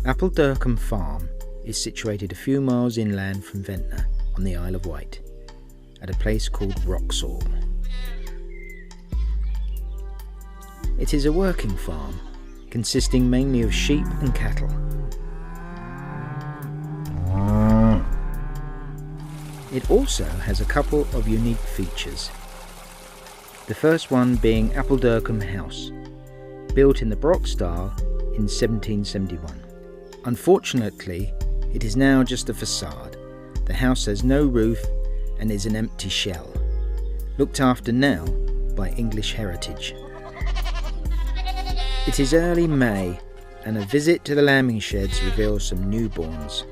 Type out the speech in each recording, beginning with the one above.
Appuldurcombe Farm is situated a few miles inland from Ventnor on the Isle of Wight, at a place called Wroxall. It is a working farm consisting mainly of sheep and cattle. It also has a couple of unique features. The first one being Appuldurcombe House, built in the Baroque style in 1771. Unfortunately, it is now just a facade. The house has no roof and is an empty shell, looked after now by English Heritage. It is early May and a visit to the lambing sheds reveals some newborns.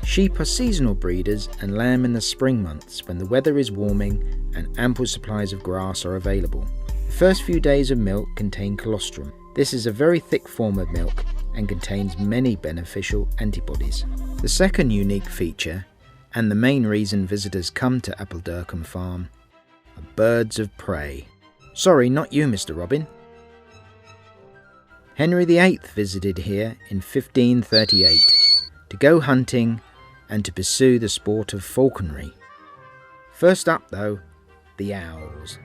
Sheep are seasonal breeders and lamb in the spring months when the weather is warming and ample supplies of grass are available. The first few days of milk contain colostrum. This is a very thick form of milk and contains many beneficial antibodies. The second unique feature, and the main reason visitors come to Appuldurcombe Farm, are birds of prey. Sorry, not you, Mr. Robin. Henry VIII visited here in 1538 to go hunting and to pursue the sport of falconry. First up though, the owls.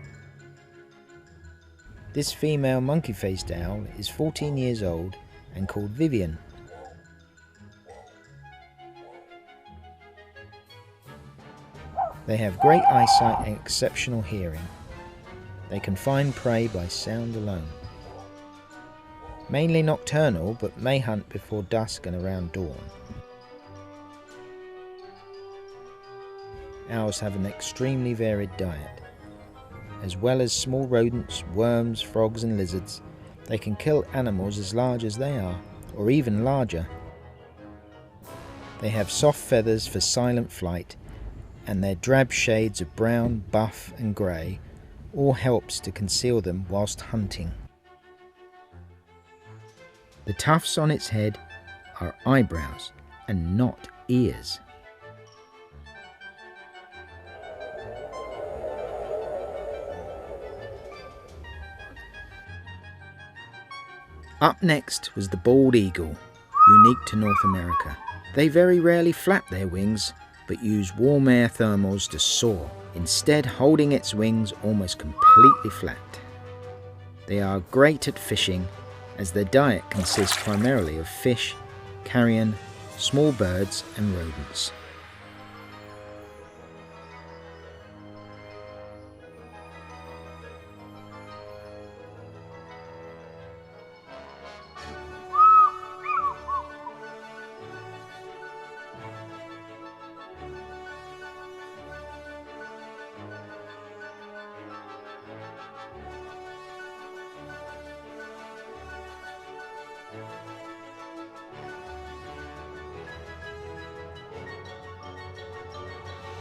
This female monkey-faced owl is 14 years old and called Vivian. They have great eyesight and exceptional hearing. They can find prey by sound alone. Mainly nocturnal, but may hunt before dusk and around dawn. Owls have an extremely varied diet. As well as small rodents, worms, frogs and lizards, they can kill animals as large as they are, or even larger. They have soft feathers for silent flight, and their drab shades of brown, buff and grey all helps to conceal them whilst hunting. The tufts on its head are eyebrows and not ears. Up next was the bald eagle, unique to North America. They very rarely flap their wings, but use warm air thermals to soar, instead holding its wings almost completely flat. They are great at fishing, as their diet consists primarily of fish, carrion, small birds and rodents.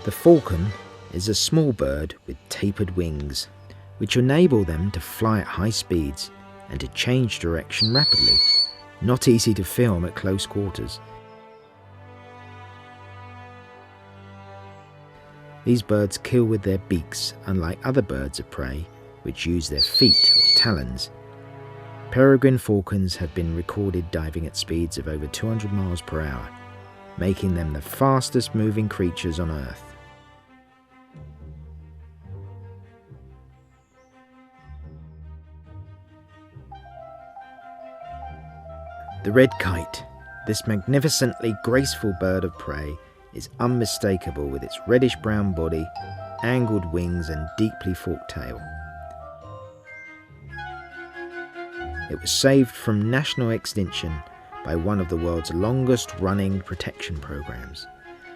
The falcon is a small bird with tapered wings, which enable them to fly at high speeds and to change direction rapidly. Not easy to film at close quarters. These birds kill with their beaks, unlike other birds of prey, which use their feet or talons. Peregrine falcons have been recorded diving at speeds of over 200 miles per hour, making them the fastest moving creatures on Earth. The red kite, this magnificently graceful bird of prey, is unmistakable with its reddish-brown body, angled wings and deeply forked tail. It was saved from national extinction by one of the world's longest-running protection programs,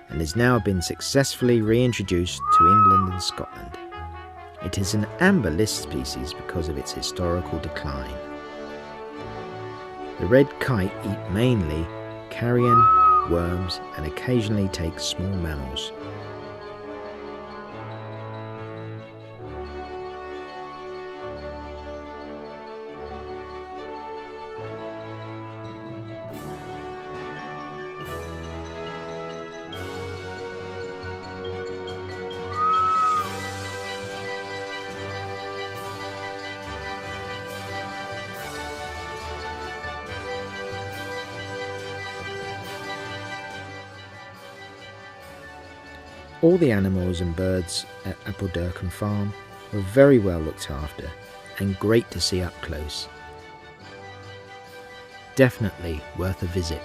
and has now been successfully reintroduced to England and Scotland. It is an amber list species because of its historical decline. The red kite eat mainly carrion, worms and occasionally take small mammals. All the animals and birds at Appuldurcombe farm were very well looked after and great to see up close. Definitely worth a visit.